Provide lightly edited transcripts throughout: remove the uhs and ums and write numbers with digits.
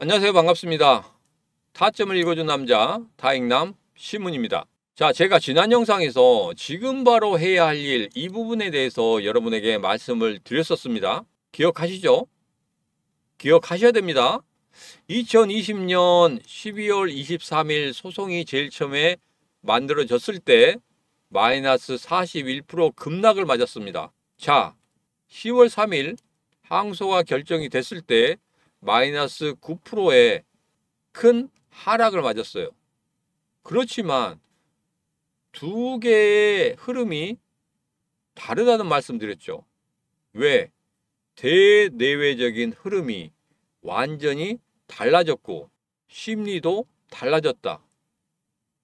안녕하세요. 반갑습니다. 타점을 읽어준 남자 다익남 시문입니다. 자, 제가 지난 영상에서 지금 바로 해야 할 일 이 부분에 대해서 여러분에게 말씀을 드렸었습니다. 기억하시죠? 기억하셔야 됩니다. 2020년 12월 23일 소송이 제일 처음에 만들어졌을 때 마이너스 41% 급락을 맞았습니다. 자, 10월 3일 항소가 결정이 됐을 때 마이너스 9%의 큰 하락을 맞았어요. 그렇지만 두 개의 흐름이 다르다는 말씀드렸죠. 왜? 대내외적인 흐름이 완전히 달라졌고 심리도 달라졌다.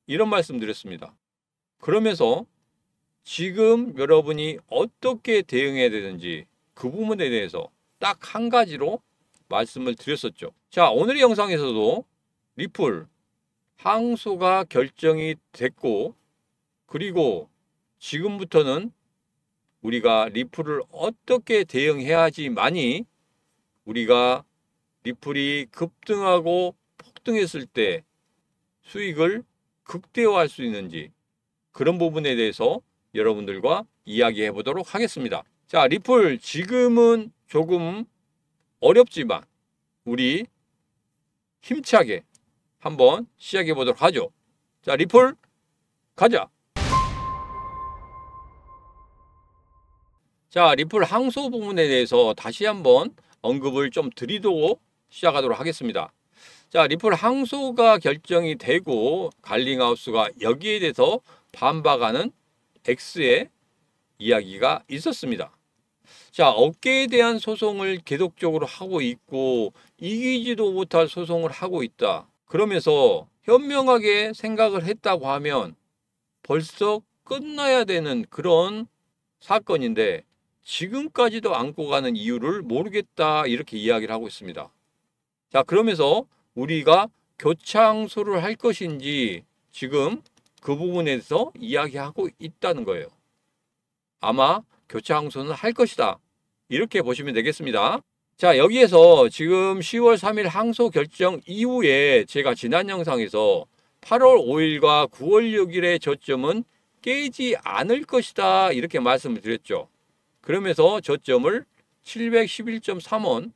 이런 말씀드렸습니다. 그러면서 지금 여러분이 어떻게 대응해야 되는지 그 부분에 대해서 딱 한 가지로 말씀을 드렸었죠. 자, 오늘의 영상에서도 리플 항소가 결정이 됐고, 그리고 지금부터는 우리가 리플을 어떻게 대응해야지만이 우리가 리플이 급등하고 폭등했을 때 수익을 극대화할 수 있는지 그런 부분에 대해서 여러분들과 이야기해 보도록 하겠습니다. 자, 리플 지금은 조금 어렵지만 우리 힘차게 한번 시작해 보도록 하죠. 자, 리플 가자. 자, 리플 항소 부분에 대해서 다시 한번 언급을 좀 드리도록 시작하도록 하겠습니다. 자, 리플 항소가 결정이 되고 갈링하우스가 여기에 대해서 반박하는 X의 이야기가 있었습니다. 자, 업계에 대한 소송을 계속적으로 하고 있고 이기지도 못할 소송을 하고 있다. 그러면서 현명하게 생각을 했다고 하면 벌써 끝나야 되는 그런 사건인데 지금까지도 안고 가는 이유를 모르겠다, 이렇게 이야기를 하고 있습니다. 자, 그러면서 우리가 교차항소를 할 것인지 지금 그 부분에서 이야기하고 있다는 거예요. 아마 교차항소는 할 것이다, 이렇게 보시면 되겠습니다. 자, 여기에서 지금 10월 3일 항소 결정 이후에 제가 지난 영상에서 8월 5일과 9월 6일의 저점은 깨지 않을 것이다, 이렇게 말씀을 드렸죠. 그러면서 저점을 711.3원,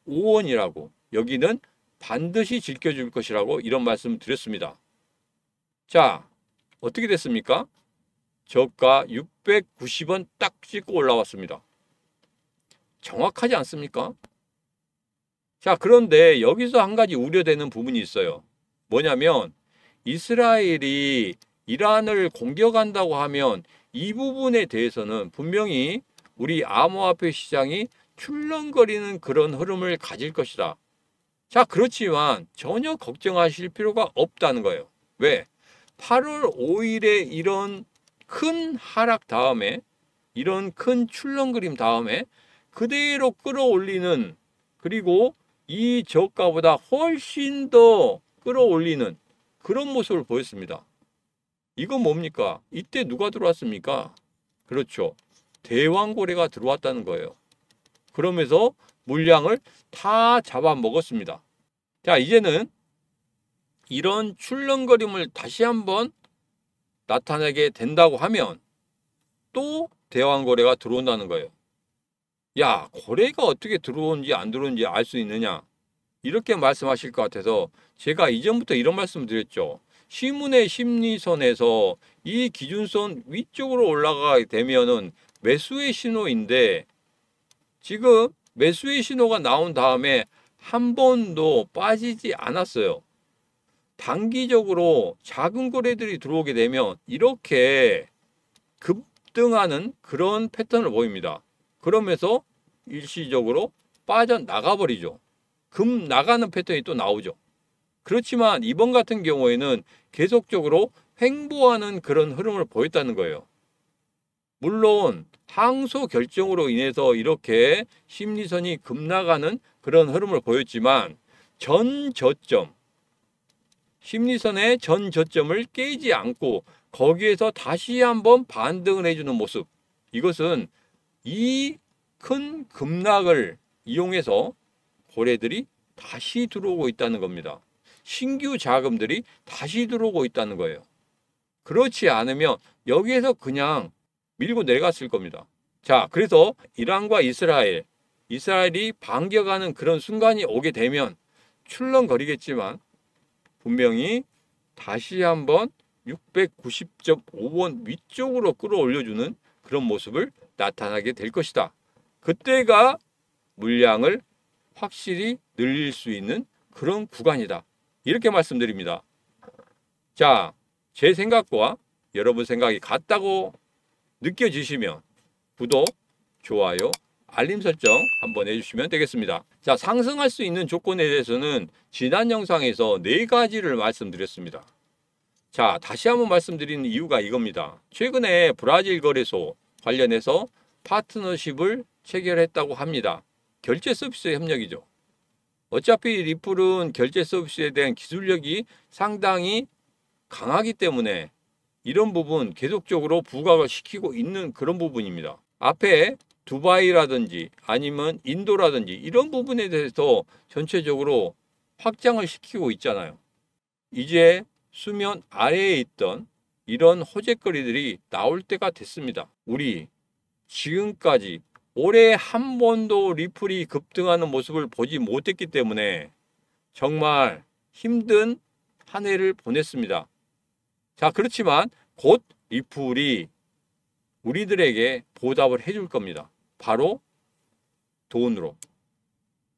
690.5원이라고, 여기는 반드시 지켜줄 것이라고 이런 말씀을 드렸습니다. 자, 어떻게 됐습니까? 저가 690원 딱 찍고 올라왔습니다. 정확하지 않습니까? 자, 그런데 여기서 한 가지 우려되는 부분이 있어요. 뭐냐면 이스라엘이 이란을 공격한다고 하면 이 부분에 대해서는 분명히 우리 암호화폐 시장이 출렁거리는 그런 흐름을 가질 것이다. 자, 그렇지만 전혀 걱정하실 필요가 없다는 거예요. 왜? 8월 5일에 이런 큰 하락 다음에, 이런 큰 출렁거림 다음에 그대로 끌어올리는, 그리고 이 저가보다 훨씬 더 끌어올리는 그런 모습을 보였습니다. 이건 뭡니까? 이때 누가 들어왔습니까? 그렇죠. 대왕고래가 들어왔다는 거예요. 그러면서 물량을 다 잡아먹었습니다. 자, 이제는 이런 출렁거림을 다시 한번 나타내게 된다고 하면 또 대왕고래가 들어온다는 거예요. 야, 고래가 어떻게 들어오는지 안 들어오는지 알 수 있느냐, 이렇게 말씀하실 것 같아서 제가 이전부터 이런 말씀을 드렸죠. 시문의 심리선에서 이 기준선 위쪽으로 올라가게 되면은 매수의 신호인데, 지금 매수의 신호가 나온 다음에 한 번도 빠지지 않았어요. 단기적으로 작은 거래들이 들어오게 되면 이렇게 급등하는 그런 패턴을 보입니다. 그러면서 일시적으로 빠져나가 버리죠. 급 나가는 패턴이 또 나오죠. 그렇지만 이번 같은 경우에는 계속적으로 횡보하는 그런 흐름을 보였다는 거예요. 물론 항소 결정으로 인해서 이렇게 심리선이 급나가는 그런 흐름을 보였지만 전 저점, 심리선의 전 저점을 깨지 않고 거기에서 다시 한번 반등을 해주는 모습, 이것은 이 큰 급락을 이용해서 거래들이 다시 들어오고 있다는 겁니다. 신규 자금들이 다시 들어오고 있다는 거예요. 그렇지 않으면 여기에서 그냥 밀고 내려갔을 겁니다. 자, 그래서 이란과 이스라엘이 반격하는 그런 순간이 오게 되면 출렁거리겠지만 분명히 다시 한번 690.5원 위쪽으로 끌어올려주는 그런 모습을 나타나게 될 것이다. 그때가 물량을 확실히 늘릴 수 있는 그런 구간이다. 이렇게 말씀드립니다. 자, 제 생각과 여러분 생각이 같다고 느껴지시면 구독, 좋아요, 알림 설정 한번 해주시면 되겠습니다. 자, 상승할 수 있는 조건에 대해서는 지난 영상에서 4가지를 말씀드렸습니다. 자, 다시 한번 말씀드리는 이유가 이겁니다. 최근에 브라질 거래소 관련해서 파트너십을 체결했다고 합니다. 결제 서비스 협력이죠. 어차피 리플은 결제 서비스에 대한 기술력이 상당히 강하기 때문에 이런 부분 계속적으로 부각을 시키고 있는 그런 부분입니다. 앞에 두바이라든지 아니면 인도라든지 이런 부분에 대해서 전체적으로 확장을 시키고 있잖아요. 이제 수면 아래에 있던 이런 호재거리들이 나올 때가 됐습니다. 우리 지금까지 올해 한 번도 리플이 급등하는 모습을 보지 못했기 때문에 정말 힘든 한 해를 보냈습니다. 자, 그렇지만 곧 리플이 우리들에게 보답을 해줄 겁니다. 바로 돈으로.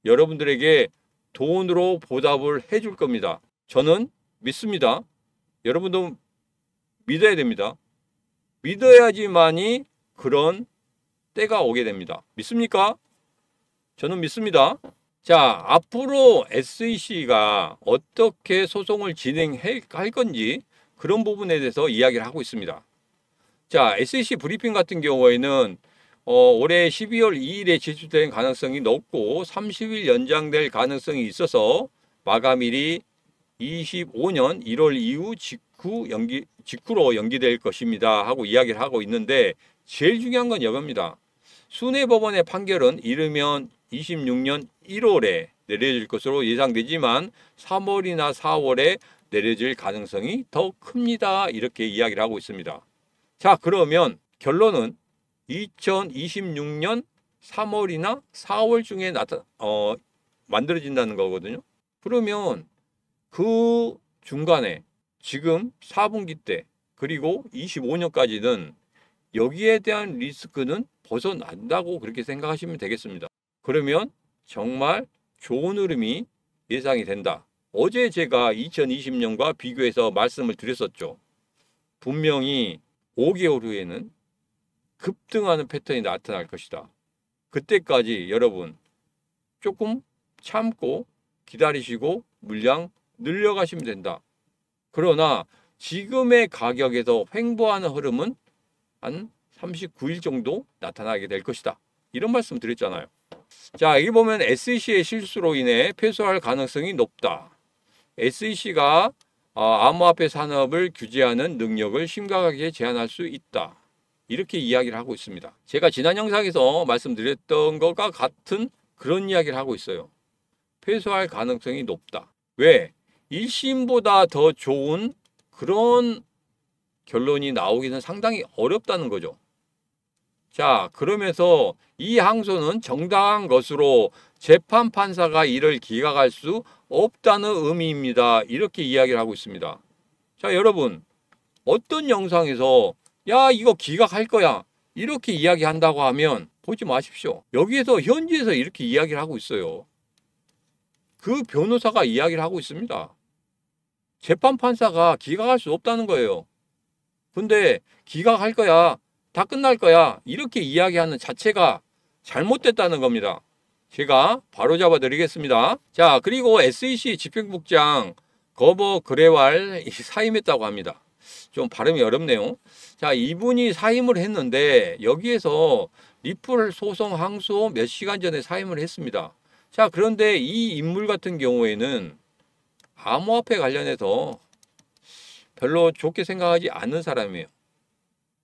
여러분들에게 돈으로 보답을 해줄 겁니다. 저는 믿습니다. 여러분도 믿어야 됩니다. 믿어야지만이 그런 때가 오게 됩니다. 믿습니까? 저는 믿습니다. 자, 앞으로 SEC가 어떻게 소송을 진행할 건지 그런 부분에 대해서 이야기를 하고 있습니다. 자, SEC 브리핑 같은 경우에는 올해 12월 2일에 제출될 가능성이 높고 30일 연장될 가능성이 있어서 마감일이 25년 1월 이후 직후로 연기될 것입니다 하고 이야기를 하고 있는데 제일 중요한 건 이겁니다. 순회법원의 판결은 이르면 26년 1월에 내려질 것으로 예상되지만 3월이나 4월에 내려질 가능성이 더 큽니다. 이렇게 이야기를 하고 있습니다. 자, 그러면 결론은 2026년 3월이나 4월 중에 만들어진다는 거거든요. 그러면 그 중간에 지금 4분기 때 그리고 25년까지는 여기에 대한 리스크는 벗어난다고 그렇게 생각하시면 되겠습니다. 그러면 정말 좋은 흐름이 예상이 된다. 어제 제가 2020년과 비교해서 말씀을 드렸었죠. 분명히 5개월 후에는 급등하는 패턴이 나타날 것이다. 그때까지 여러분 조금 참고 기다리시고 물량 늘려가시면 된다. 그러나 지금의 가격에서 횡보하는 흐름은 한 39일 정도 나타나게 될 것이다. 이런 말씀 드렸잖아요. 자, 여기 보면 SEC의 실수로 인해 패소할 가능성이 높다. SEC가 암호화폐 산업을 규제하는 능력을 심각하게 제한할 수 있다. 이렇게 이야기를 하고 있습니다. 제가 지난 영상에서 말씀드렸던 것과 같은 그런 이야기를 하고 있어요. 패소할 가능성이 높다. 왜? 1심보다 더 좋은 그런 결론이 나오기는 상당히 어렵다는 거죠. 자, 그러면서 이 항소는 정당한 것으로 재판 판사가 이를 기각할 수 없다는 의미입니다. 이렇게 이야기를 하고 있습니다. 자, 여러분 어떤 영상에서 야, 이거 기각할 거야 이렇게 이야기한다고 하면 보지 마십시오. 여기에서 현지에서 이렇게 이야기를 하고 있어요. 그 변호사가 이야기를 하고 있습니다. 재판 판사가 기각할 수 없다는 거예요. 근데 기각할 거야, 다 끝날 거야 이렇게 이야기하는 자체가 잘못됐다는 겁니다. 제가 바로 잡아 드리겠습니다. 자, 그리고 SEC 집행국장 거버 그레왈 사임했다고 합니다. 좀 발음이 어렵네요. 자, 이분이 사임을 했는데 여기에서 리플 소송 항소 몇 시간 전에 사임을 했습니다. 자, 그런데 이 인물 같은 경우에는 암호화폐 관련해서 별로 좋게 생각하지 않는 사람이에요.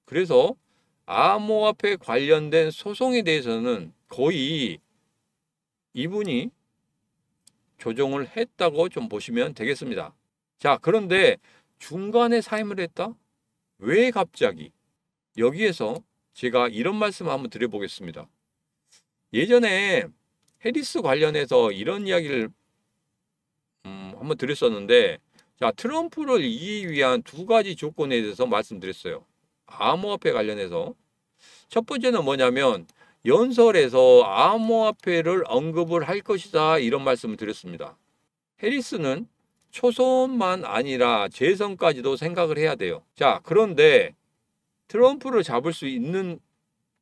그래서 암호화폐 관련된 소송에 대해서는 거의 이분이 조정을 했다고 좀 보시면 되겠습니다. 자, 그런데 중간에 사임을 했다? 왜 갑자기? 여기에서 제가 이런 말씀을 한번 드려보겠습니다. 예전에 해리스 관련해서 이런 이야기를 한번 드렸었는데, 자, 트럼프를 이기기 위한 두 가지 조건에 대해서 말씀드렸어요. 암호화폐 관련해서. 첫 번째는 뭐냐면 연설에서 암호화폐를 언급을 할 것이다, 이런 말씀을 드렸습니다. 해리스는 초선만 아니라 재선까지도 생각을 해야 돼요. 자, 그런데 트럼프를 잡을 수 있는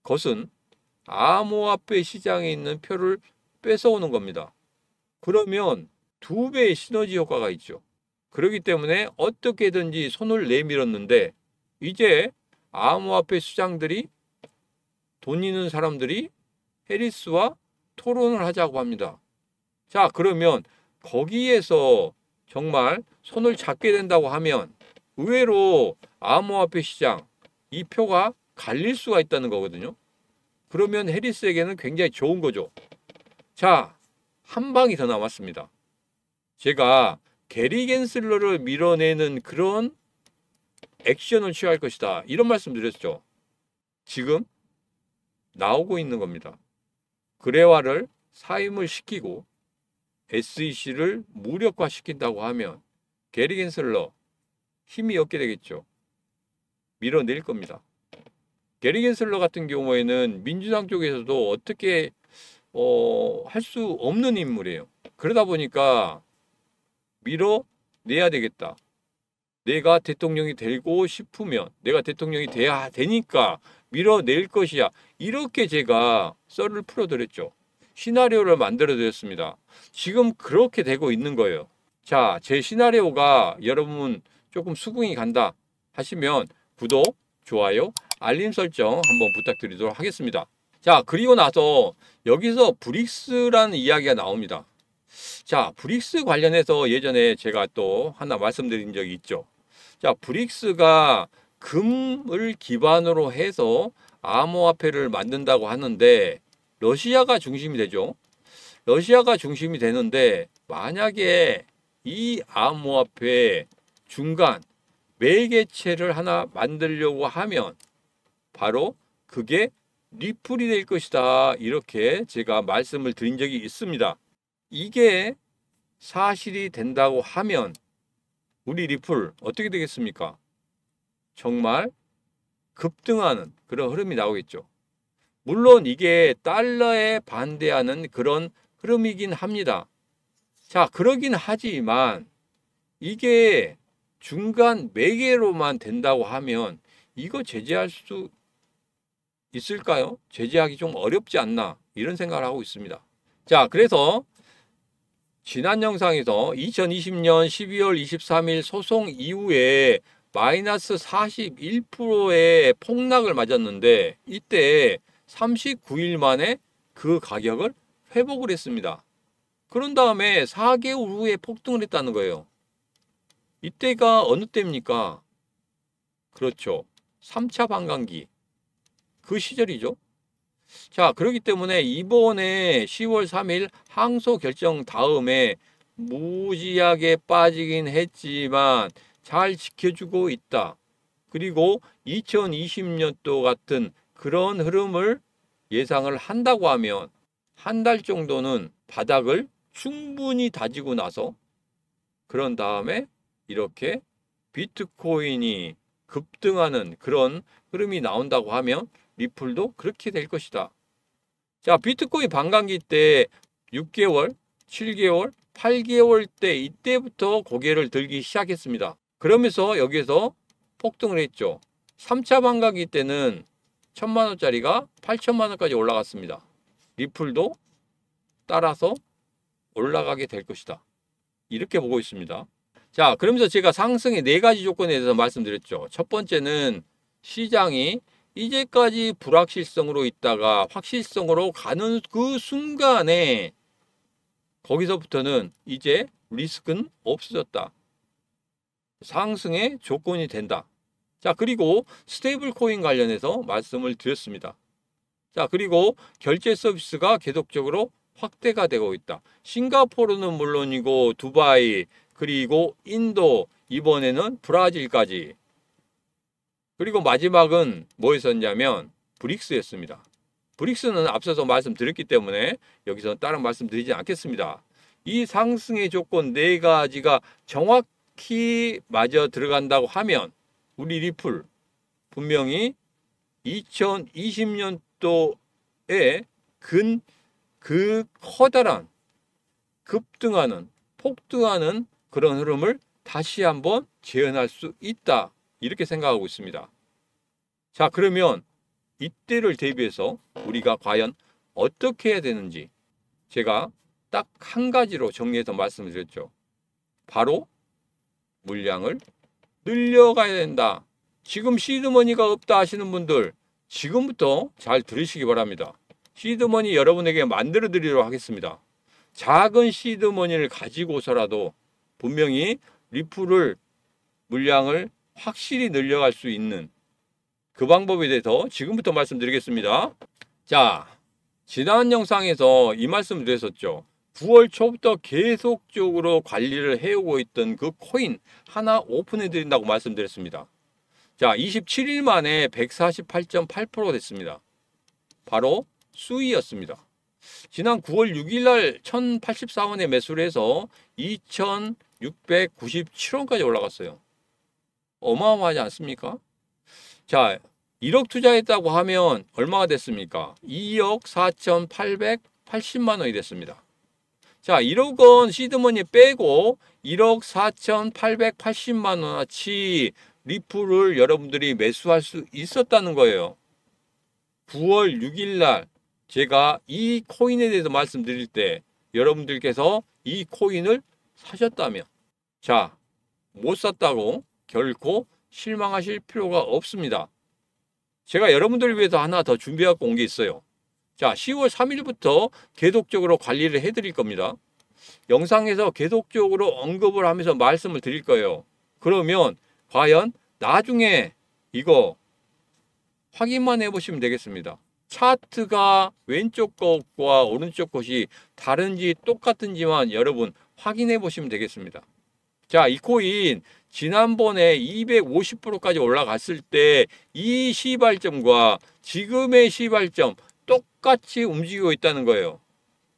것은 암호화폐 시장에 있는 표를 뺏어오는 겁니다. 그러면 2배의 시너지 효과가 있죠. 그렇기 때문에 어떻게든지 손을 내밀었는데, 이제 암호화폐 시장들이, 돈 있는 사람들이 해리스와 토론을 하자고 합니다. 자, 그러면 거기에서 정말 손을 잡게 된다고 하면 의외로 암호화폐 시장, 이 표가 갈릴 수가 있다는 거거든요. 그러면 해리스에게는 굉장히 좋은 거죠. 자, 한 방이 더 남았습니다. 제가 게리 겐슬러를 밀어내는 그런 액션을 취할 것이다, 이런 말씀 드렸죠. 지금 나오고 있는 겁니다. 그레와를 사임을 시키고 SEC를 무력화시킨다고 하면 게리 겐슬러 힘이 없게 되겠죠. 밀어낼 겁니다. 게리 겐슬러 같은 경우에는 민주당 쪽에서도 어떻게 할 수 없는 인물이에요. 그러다 보니까 밀어내야 되겠다. 내가 대통령이 되고 싶으면, 내가 대통령이 돼야 되니까 밀어낼 것이야. 이렇게 제가 썰을 풀어드렸죠. 시나리오를 만들어드렸습니다. 지금 그렇게 되고 있는 거예요. 자, 제 시나리오가 여러분 조금 수긍이 간다 하시면 구독, 좋아요, 알림 설정 한번 부탁드리도록 하겠습니다. 자, 그리고 나서 여기서 브릭스라는 이야기가 나옵니다. 자, 브릭스 관련해서 예전에 제가 또 하나 말씀드린 적이 있죠. 자, 브릭스가 금을 기반으로 해서 암호화폐를 만든다고 하는데 러시아가 중심이 되죠. 러시아가 중심이 되는데 만약에 이 암호화폐 중간 매개체를 하나 만들려고 하면 바로 그게 리플이 될 것이다, 이렇게 제가 말씀을 드린 적이 있습니다. 이게 사실이 된다고 하면 우리 리플 어떻게 되겠습니까? 정말 급등하는 그런 흐름이 나오겠죠. 물론 이게 달러에 반대하는 그런 흐름이긴 합니다. 자, 그러긴 하지만 이게 중간 매개로만 된다고 하면 이거 제재할 수 있을까요? 제재하기 좀 어렵지 않나, 이런 생각을 하고 있습니다. 자, 그래서 지난 영상에서 2020년 12월 23일 소송 이후에 마이너스 41%의 폭락을 맞았는데 이때 39일 만에 그 가격을 회복을 했습니다. 그런 다음에 4개월 후에 폭등을 했다는 거예요. 이때가 어느 때입니까? 그렇죠. 3차 반감기. 그 시절이죠. 자, 그렇기 때문에 이번에 10월 3일 항소 결정 다음에 무지하게 빠지긴 했지만 잘 지켜주고 있다. 그리고 2020년도 같은 그런 흐름을 예상을 한다고 하면 한 달 정도는 바닥을 충분히 다지고 나서 그런 다음에 이렇게 비트코인이 급등하는 그런 흐름이 나온다고 하면 리플도 그렇게 될 것이다. 자, 비트코인 반감기 때 6개월, 7개월, 8개월 때 이때부터 고개를 들기 시작했습니다. 그러면서 여기에서 폭등을 했죠. 3차 반감기 때는 1,000만 원짜리가 8천만 원까지 올라갔습니다. 리플도 따라서 올라가게 될 것이다, 이렇게 보고 있습니다. 자, 그러면서 제가 상승의 4가지 조건에 대해서 말씀드렸죠. 첫 번째는 시장이 이제까지 불확실성으로 있다가 확실성으로 가는 그 순간에 거기서부터는 이제 리스크는 없어졌다. 상승의 조건이 된다. 자, 그리고 스테이블 코인 관련해서 말씀을 드렸습니다. 자, 그리고 결제 서비스가 계속적으로 확대가 되고 있다. 싱가포르는 물론이고 두바이, 그리고 인도, 이번에는 브라질까지. 그리고 마지막은 뭐였었냐면 브릭스였습니다. 브릭스는 앞서서 말씀드렸기 때문에 여기서 다른 말씀드리지 않겠습니다. 이 상승의 조건 4가지가 정확히 맞아 들어간다고 하면 우리 리플 분명히 2020년도에 그 커다란 급등하는 폭등하는 그런 흐름을 다시 한번 재현할 수 있다. 이렇게 생각하고 있습니다. 자, 그러면 이때를 대비해서 우리가 과연 어떻게 해야 되는지 제가 딱 한 가지로 정리해서 말씀드렸죠. 바로 물량을 늘려가야 된다. 지금 시드머니가 없다 하시는 분들 지금부터 잘 들으시기 바랍니다. 시드머니 여러분에게 만들어 드리도록 하겠습니다. 작은 시드머니를 가지고서라도 분명히 리플을 물량을 확실히 늘려갈 수 있는 그 방법에 대해서 지금부터 말씀드리겠습니다. 자, 지난 영상에서 이 말씀을 드렸었죠. 9월 초부터 계속적으로 관리를 해오고 있던 그 코인 하나 오픈해 드린다고 말씀드렸습니다. 자, 27일 만에 148.8%가 됐습니다. 바로 수위였습니다. 지난 9월 6일 날 1084원에 매수를 해서 2697원까지 올라갔어요. 어마어마하지 않습니까? 자, 1억 투자했다고 하면 얼마가 됐습니까? 2억 4,880만 원이 됐습니다. 자, 1억 원 시드머니 빼고 1억 4,880만 원어치 리플을 여러분들이 매수할 수 있었다는 거예요. 9월 6일 날 제가 이 코인에 대해서 말씀드릴 때 여러분들께서 이 코인을 사셨다면, 자, 못 샀다고 결코 실망하실 필요가 없습니다. 제가 여러분들을 위해서 하나 더 준비하고 온 게 있어요. 자, 10월 3일부터 계속적으로 관리를 해드릴 겁니다. 영상에서 계속적으로 언급을 하면서 말씀을 드릴 거예요. 그러면 과연 나중에 이거 확인만 해보시면 되겠습니다. 차트가 왼쪽 것과 오른쪽 것이 다른지 똑같은지만 여러분 확인해 보시면 되겠습니다. 자, 이 코인 지난번에 250%까지 올라갔을 때 이 시발점과 지금의 시발점 똑같이 움직이고 있다는 거예요.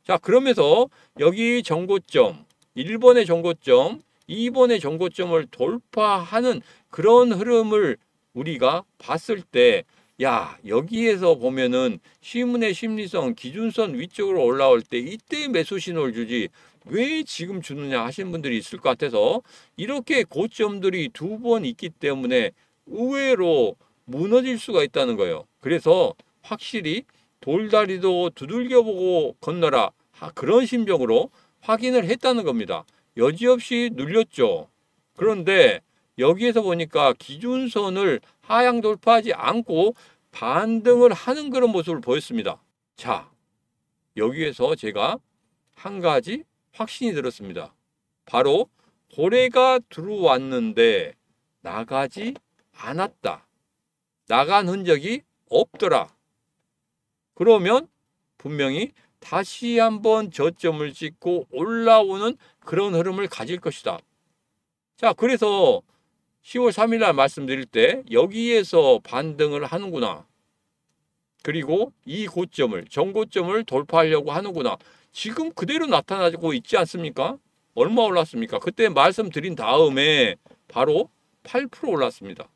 자, 그러면서 여기 정고점, 1번의 정고점, 2번의 정고점을 돌파하는 그런 흐름을 우리가 봤을 때, 야, 여기에서 보면은 시문의 심리선 기준선 위쪽으로 올라올 때 이때 매수 신호를 주지 왜 지금 주느냐 하시는 분들이 있을 것 같아서 이렇게 고점들이 2번 있기 때문에 의외로 무너질 수가 있다는 거예요. 그래서 확실히 돌다리도 두들겨보고 건너라, 그런 심정으로 확인을 했다는 겁니다. 여지없이 눌렸죠. 그런데 여기에서 보니까 기준선을 하향 돌파하지 않고 반등을 하는 그런 모습을 보였습니다. 자, 여기에서 제가 한 가지 확신이 들었습니다. 바로 고래가 들어왔는데 나가지 않았다. 나간 흔적이 없더라. 그러면 분명히 다시 한번 저점을 찍고 올라오는 그런 흐름을 가질 것이다. 자, 그래서 10월 3일 날 말씀드릴 때 여기에서 반등을 하는구나. 그리고 이 고점을, 정고점을 돌파하려고 하는구나. 지금 그대로 나타나고 있지 않습니까? 얼마 올랐습니까? 그때 말씀드린 다음에 바로 8% 올랐습니다.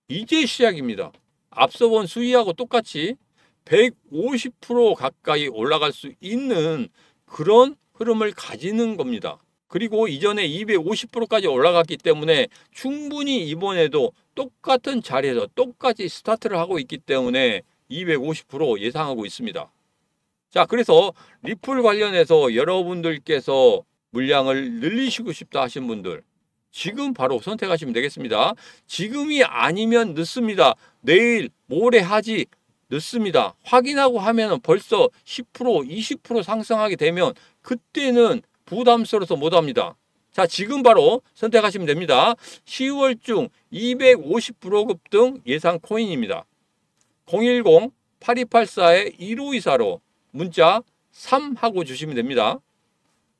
이제 시작입니다. 앞서 본 수위하고 똑같이 150% 가까이 올라갈 수 있는 그런 흐름을 가지는 겁니다. 그리고 이전에 250%까지 올라갔기 때문에 충분히 이번에도 똑같은 자리에서 똑같이 스타트를 하고 있기 때문에 250% 예상하고 있습니다. 자, 그래서 리플 관련해서 여러분들께서 물량을 늘리시고 싶다 하신 분들 지금 바로 선택하시면 되겠습니다. 지금이 아니면 늦습니다. 내일, 모레 하지 늦습니다. 확인하고 하면 벌써 10%, 20% 상승하게 되면 그때는 부담스러워서 못합니다. 자, 지금 바로 선택하시면 됩니다. 10월 중 250% 급등 예상 코인입니다. 010-8284-1524로 문자 3 하고 주시면 됩니다.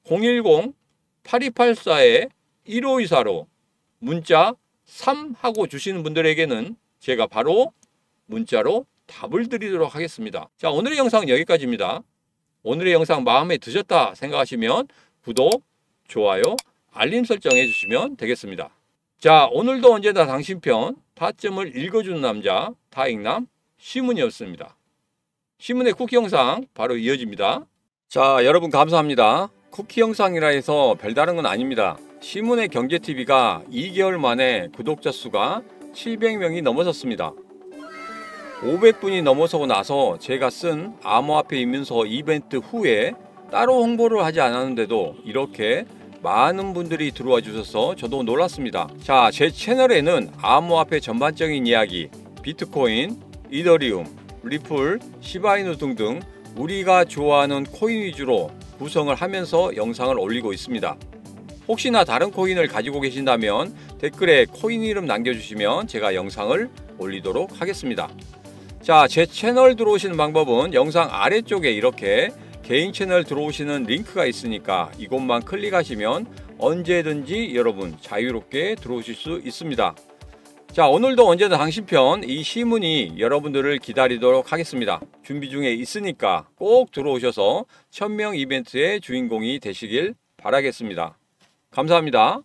010-8284-1524로 문자 3 하고 주시는 분들에게는 제가 바로 문자로 답을 드리도록 하겠습니다. 자, 오늘의 영상은 여기까지입니다. 오늘의 영상 마음에 드셨다 생각하시면 구독, 좋아요, 알림 설정 해주시면 되겠습니다. 자, 오늘도 언제나 당신 편 타점을 읽어주는 남자 타익남 시문이었습니다. 시문의 쿠키 영상 바로 이어집니다. 자, 여러분 감사합니다. 쿠키 영상이라 해서 별다른 건 아닙니다. 시문의 경제TV가 2개월 만에 구독자 수가 700명이 넘어섰습니다. 500분이 넘어서고 나서 제가 쓴 암호화폐 입문서 이벤트 후에 따로 홍보를 하지 않았는데도 이렇게 많은 분들이 들어와 주셔서 저도 놀랐습니다. 자, 제 채널에는 암호화폐 전반적인 이야기, 비트코인, 이더리움, 리플, 시바이누 등등 우리가 좋아하는 코인 위주로 구성을 하면서 영상을 올리고 있습니다. 혹시나 다른 코인을 가지고 계신다면 댓글에 코인 이름 남겨주시면 제가 영상을 올리도록 하겠습니다. 자, 제 채널 들어오시는 방법은 영상 아래쪽에 이렇게 개인 채널 들어오시는 링크가 있으니까 이곳만 클릭하시면 언제든지 여러분 자유롭게 들어오실 수 있습니다. 자, 오늘도 언제나 당신 편 이 시문이 여러분들을 기다리도록 하겠습니다. 준비 중에 있으니까 꼭 들어오셔서 1000명 이벤트의 주인공이 되시길 바라겠습니다. 감사합니다.